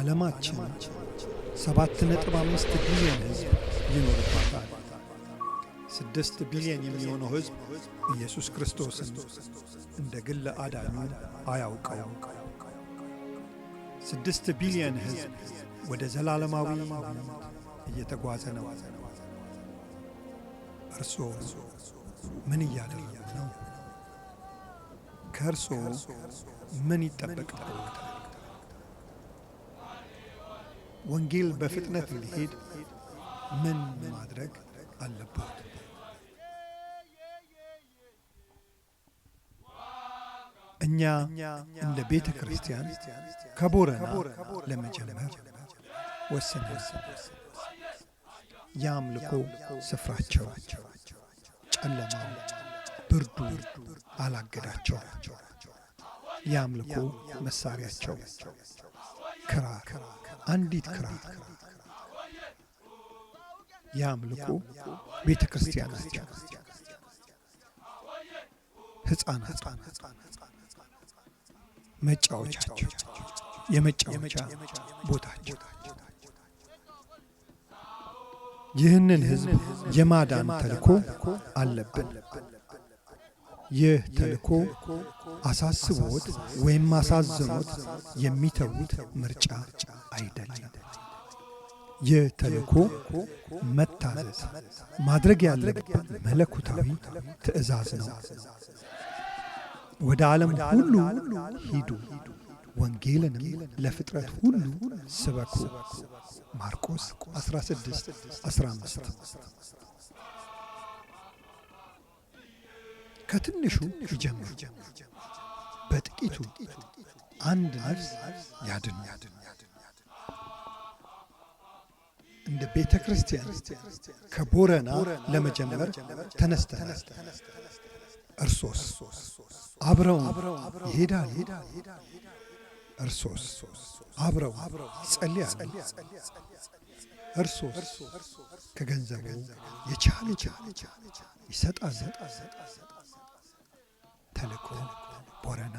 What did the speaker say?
ዓለማችን 7.5 ቢሊዮን ሕዝብ ይኖርባታል። 6 ቢሊዮን የሚሆነው ሕዝብ ኢየሱስ ክርስቶስን እንደ ግል አዳኙ አያውቀውም። 6 ቢሊዮን ሕዝብ ወደ ዘላለማዊ እየተጓዘ ነው። እርስዎ ምን እያደረጉ ነው? ከእርስዎ ምን ይጠበቅብዎታል? ወንጌል በፍጥነት እንዲሄድ ምን ማድረግ አለብዎት? እኛ እንደ ቤተ ክርስቲያን ከቦረና ለመጀመር ወሰንን። የአምልኮ ስፍራቸው ጨለማው፣ ብርዱ አላገዳቸው። የአምልኮ መሳሪያቸው ክራር፣ አንዲት ክራር። የአምልኮ ቤተ ክርስቲያናቸው ሕፃናት መጫወቻቸው፣ የመጫወቻ ቦታቸው። ይህንን ሕዝብ የማዳን ተልእኮ አለብን። ይህ ተልእኮ አሳስቦት ወይም አሳዝኖት የሚተዉት ምርጫ አይደለም። ይህ ተልእኮ መታዘዝ፣ ማድረግ ያለብን መለኮታዊ ትእዛዝ ነው። ወደ ዓለም ሁሉ ሂዱ፣ ወንጌልንም ለፍጥረት ሁሉ ስበኩ። ማርቆስ 16:15። ከትንሹ ይጀምሩ። በጥቂቱ አንድ ነፍስ ያድኑ። እንደ ቤተ ክርስቲያን ከቦረና ለመጀመር ተነስተናል። እርሶስ አብረው ይሄዳሉ? እርሶስ አብረው ይጸልያሉ? እርሶስ ከገንዘቡ የቻሉት ይሰጣሉ? ተልእኮ ቦረና